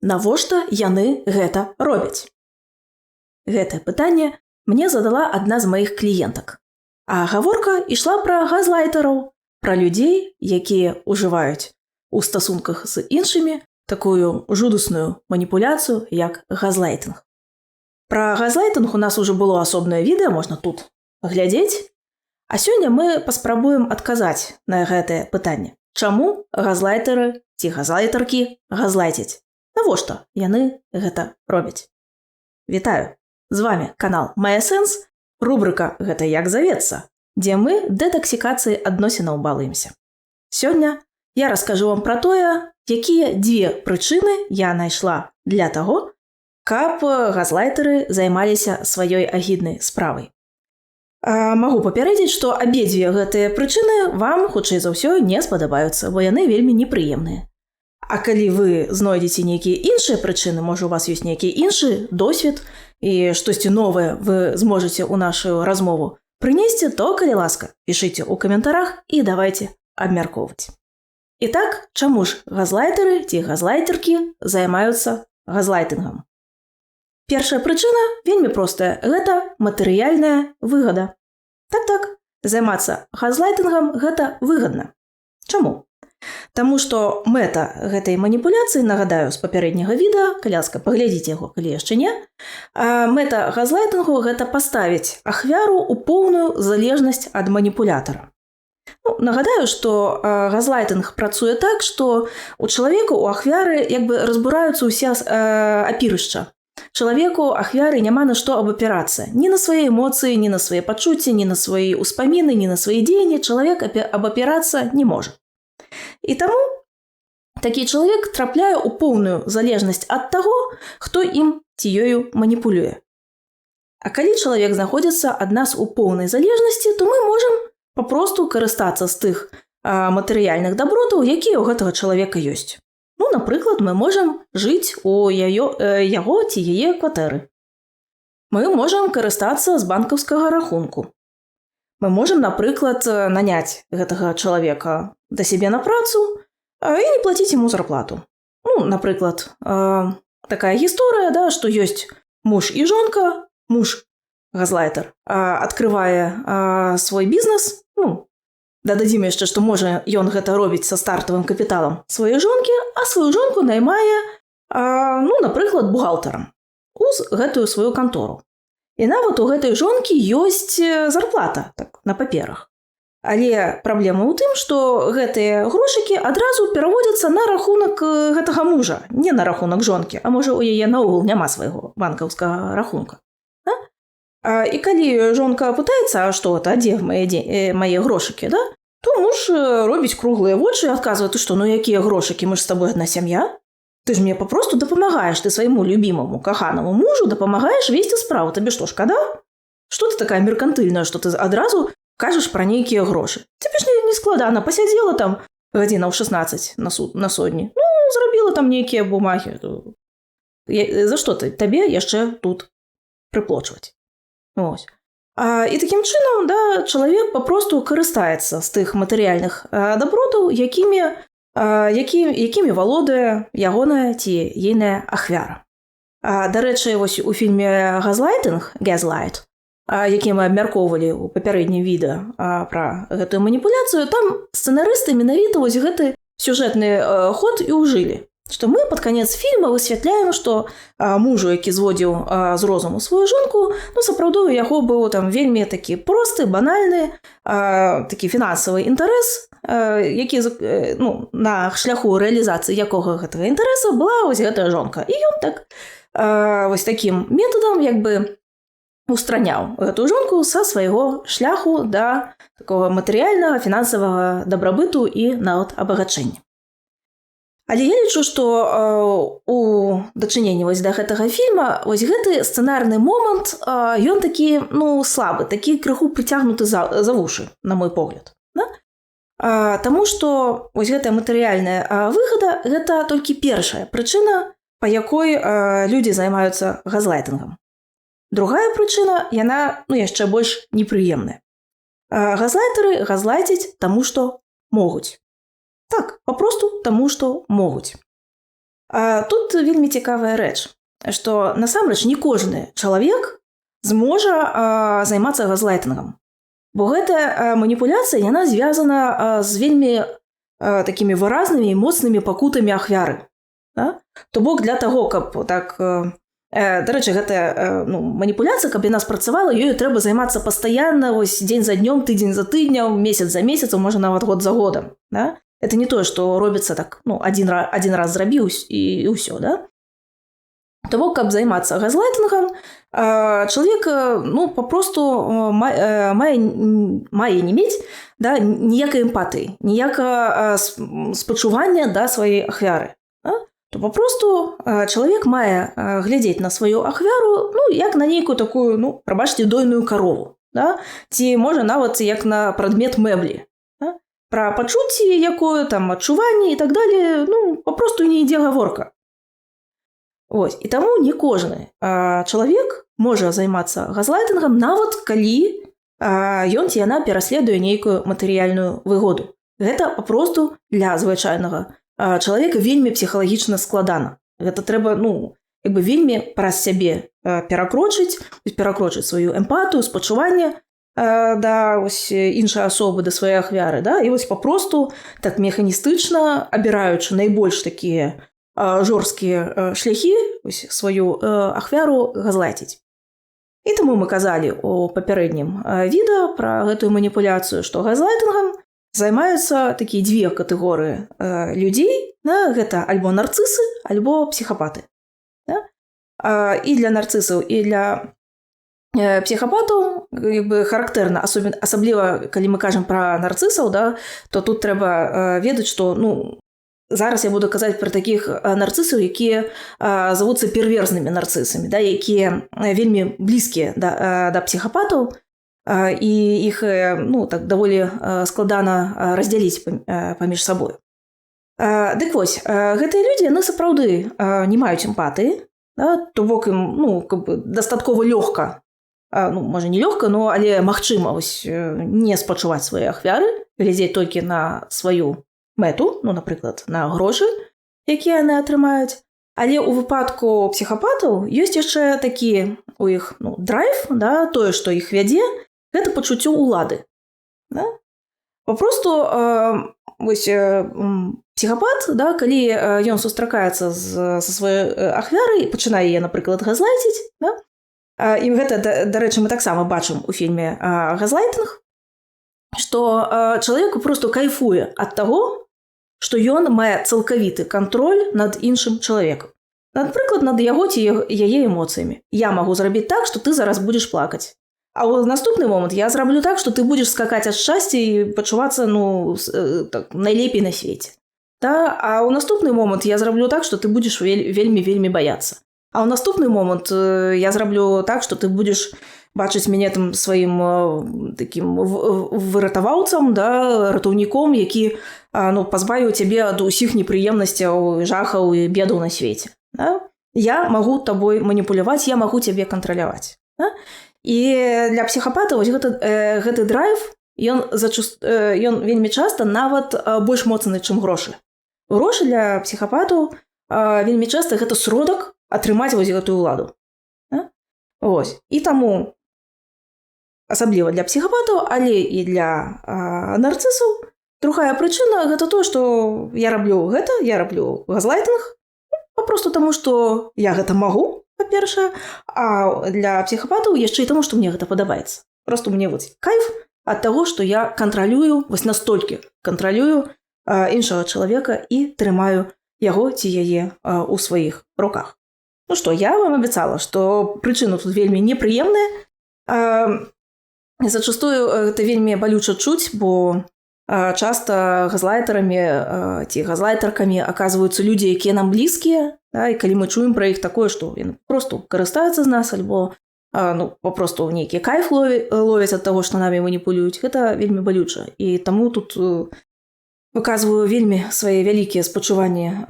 Навошта яны гэта робяць? Гэтае пытанне мне задала адна з маіх кліентак. А гаворка ішла пра газлайтараў, пра людзей, якія ўжываюць у стасунках з іншымі такую жудасную маніпуляцыю, як газлайтынг. Пра газлайтынг у нас ужо было асобнае відэа, можна тут глядзець. А сёння мы паспрабуем адказаць на гэтае пытанне. Чаму газлайтары ці газлайтаркі газлайцяць? Навошта яны гэта робяць? Вітаю! З вами канал Мая Сэнс, рубрика «Гэта як завецца», дзе мы дэтаксікацыі адносінаў балуемся. Сёння я раскажу вам пра тое, якія дзве прычыны я знайшла для таго, каб газлайтары займаліся сваёй агіднай справай. Магу папярэдзіць, што абедзве гэтыя прычыны вам, хутчэй за ўсё, не спадабаюцца, бо яны вельмі непрыемныя. А калі вы знойдзеце нейкія іншыя прычыны, можа, у вас ёсць нейкі іншы досвед, і штосьці новае вы зможаце ў нашу размову прынесці, то, калі ласка, пішыце ў каментарах і давайце абмяркоўваць. Ітак, чаму ж газлайтары ці газлайтеркі займаюцца газлайтынгам? Першая прычына вельмі простая – гэта матэрыяльная выгада. Так, займацца газлайтынгам – гэта выгадна. Чаму? Таму што мэта гэтай маніпуляцыі, нагадаю, з папярэдняга відэа, калі ласка, паглядзіце яго, калі яшчэ не, мэта газлайтынгу – гэта паставіць ахвяру ў поўную залежнасць ад маніпулятара. Нагадаю, што газлайтынг працуе так, што у чалавека, у ахвяры, як бы разбураюцца ўсе апірышча. Чалавеку, ахвяры, няма на што абапірацца. Ні на свае эмоцыі, ні на свае пачуцці, ні на свае ўспаміны, ні на свае дзеянні чалавек абапірацца не можа. І таму такі чалавек трапляе ў поўную залежнасць ад таго, хто ім ці ёю маніпулюе. А калі чалавек знаходзіцца ад нас у поўнай залежнасці, то мы можам папросту карыстацца з тых матэрыяльных дабротаў, якія ў гэтага чалавека ёсць. Напрыклад, мы можам жыць у яго ці яе кватэры. Мы можам карыстацца з банкаўскага рахунку. Мы можам, напрыклад, наняць гэтага чалавека да сябе на працу і не плаціць яму зарплату. Напрыклад, такая гісторыя, што ёсць муж і жонка, муж газлайтер адкрывае свой бізнес, дададзім яшчэ, што можа ён гэта робіць са стартавым капіталам сваёй жонкі, а сваю жонку наймае, напрыклад, бухгалтарам у гэтую сваю кантору. І нават у гэтай жонкі ёсць зарплата, на паперах. Але праблема ў тым, што гэтыя грошыкі адразу пераводзяцца на рахунак гэтага мужа, не на рахунак жонкі, а можа у яе наогул няма свайго банкаўскага рахунка. І калі жонка пытаецца, што гэта, дзе мае грошыкі, то муж робіць круглыя вочы і адказвае, што якія грошыкі, мы ж з табой адна сям'я. Ты ж мне папросту дапамагаеш, ты свайму любімаму, каханаму мужу дапамагаеш весці справу. Табе што, шкада? Што ты такая меркантыльная, што ты адразу кажаш пра нейкія грошы? Цябе ж не складана, пасядзела там гадзінаў 16 на сотні. Зрабіла там нейкія бумагі. За што табе яшчэ тут прыплочваць? І такім чынам, чалавек папросту карыстаецца з тых матэрыяльных дабротаў, якімі валодае ягоная ці ейная ахвяра. Дарэчы, вось у фільме «Газлайтынг», «Газлайт», які мы абмяркоўвалі ў папярэднім відэа пра гэтую маніпуляцыю, там сцэнарысты менавіта вось гэты сюжэтны ход і ўжылі. Што мы пад канец фільма высвятляем, што мужу, які зводзіў з розуму сваю жонку, сапраўды у яго быў там вельмі такі просты, банальны, такі фінансавы інтарэс, які на шляху рэалізацыі якога гэтага інтарэса была вось гэтая жонка. І ён так вось такім метадам як бы устраняў гэтую жонку са свайго шляху да такога матэрыяльнага, фінансавага дабрабыту і нават абагачэння. Але я лічу, што у дачыненні да гэтага фільма вось гэты сцэнарны момант, ён такі, слабы, такі крыху прыцягнуты за вушы, на мой погляд. Таму што вось гэтая матэрыяльная выгада – гэта толькі першая прычына, па якой людзі займаюцца газлайтынгам. Другая прычына, яна яшчэ больш непрыемная. Газлайтары газлайцяць таму, што могуць. Так, папросту таму, што могуць. Тут вельмі цікавая рэч, што насамрэч не кожны чалавек зможа займацца газлайтынгам. Бо гэтая маніпуляцыя, яна звязана з вельмі такімі выразнымі і моцнымі пакутамі ахвяры. Да? То бок для таго, каб так... Дарэчы, гэтая маніпуляцыя, каб яна спрацавала, ёю трэба займацца пастаянна, вось дзень за днём, тыдзень за тыднем, месяц за месяцам, можа нават год за годам. Да? Это не тое, што робіцца так, один раз зрабіў і ўсё, да? То бок, каб займацца газлайтынгам, чалавек папросту мае не мець, да, ніякай эмпатыі, ніякага спачування да сваёй ахвяры. Да? То папросту чалавек мае глядзець на сваю ахвяру, як на нейкую такую, прабачце, дойную карову, да? Ці можа нават як на прадмет мэблі. Да? Пра пачуцці якое, там, адчуванне і так далее, папросту не ідзе гаворка. Ось. І таму не кожны чалавек можа займацца газлайтынгам, нават калі ён ці яна пераследуе нейкую матэрыяльную выгоду. Гэта папросту для звычайнага чалавека вельмі псіхалагічна складана. Гэта трэба, вельмі праз сябе перакрочыць сваю эмпатыю, спачуванне да іншай асобы, да сваёй ахвяры, да? І вось папросту так механістычна, абіраючы найбольш такія жорсткія шляхі, сваю ахвяру газлайціць. І таму мы казалі у папярэднім відэа пра гэтую маніпуляцыю, што газлайтынгам займаюцца такія дзве катэгорыі людзей, да? Гэта альбо нарцысы, альбо псіхапаты. Да? І для нарцысаў, і для псіхапатаў характэрна, асабліва калі мы кажам пра нарцысаў, да, то тут трэба ведаць, што зараз я буду казаць пра такіх нарцысаў, якія завуцца перверзнымі нарцысамі, да, якія вельмі блізкія да псіхапатаў, і іх так даволі складана раздзяліць паміж сабой. Дык вось, гэтыя людзі, яны сапраўды не маюць эмпатыі, да, то бок ім дастаткова лёгка, можа не лёгка, але магчыма не спачуваць свае ахвяры, глядзець толькі на сваю мэту, напрыклад, на грошы, якія яны атрымаюць. Але ў выпадку псіхапатаў ёсць яшчэ такі у іх драйв, да, тое, што іх вядзе, гэта пачуццё ўлады. Да? Папросту псіхапат, да, калі ён сустракаецца са сваёй ахвярай, пачынае яе, напрыклад, газлайціць, да? І гэта, дарэчы, мы таксама бачым у фільме «Газлайтынг», што чалавек просто кайфуе ад таго, што ён мае цалкавіты кантроль над іншым чалавекам. Напрыклад, над яго ці яе эмоцыямі. Я магу зрабіць так, што ты зараз будзеш плакаць. А ў наступны момант я зраблю так, што ты будзеш скакаць ад шчасця і пачувацца найлепей на свеце. Да? А ў наступны момант я зраблю так, што ты будзеш вельмі-вельмі баяцца. А ў наступны момант я зраблю так, што ты будзеш бачыць мяне там сваім такім выратаваўцам, да, ратаўніком, які пазбавіў цябе ад усіх непрыемнасцяў, жахаў і бедаў на свеце. Да? Я магу табой маніпуляваць, я магу цябе кантраляваць. Да? І для псіхапата гэты драйв, ён вельмі часта нават больш моцны, чым грошы. Грошы для псіхапатаў вельмі часта гэта сродак атрымаць гэтую ўладу. Да? Ось. І таму, асабліва для псіхапатаў, але і для нарцысаў, другая прычына гэта то, што я раблю газлайтынг, папросту таму, што я гэта магу, па-першае, а для псіхапатаў яшчэ і таму, што мне гэта падабаецца. Просто мне кайф ад таго, што я кантралюю, настолькі кантралюю іншага чалавека і трымаю яго ці яе ў сваіх руках. Што, я вам абяцала, што прычына тут вельмі непрыемная. Зачастую гэта вельмі балюча чуць, бо часта газлайтарамі ці газлайтаркамі аказваюцца людзі, якія нам блізкія, да, і калі мы чуем пра іх такое, што яны просто карыстаюцца з нас, альбо папросту нейкі кайф ловяць ад таго, што намі маніпулююць, гэта вельмі балюча. І таму тут выказваю вельмі свае вялікія спачуванні,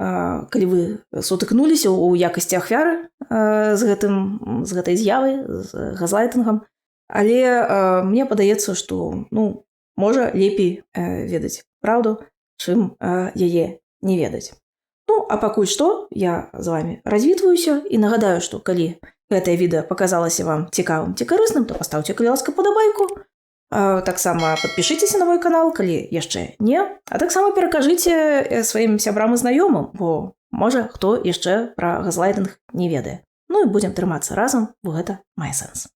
калі вы сутыкнуліся ў якасці ахвяры з гэтай з'явай, з газлайтынгам. Але мне падаецца, што можа лепей ведаць праўду, чым яе не ведаць. Ну, а пакуль што я з вами развітваюся і нагадаю, што калі гэтае відэа паказалася вам цікавым ці карысным, то пастаўце, калі ласка, падабайку. Таксама падпішыцеся на мой канал, калі яшчэ не. А таксама перакажыце сваім сябрам і знаёмым, бо, можа, хто яшчэ пра газлайтынг не ведае. Ну і будзем трымацца разам, бо гэта мае сэнс.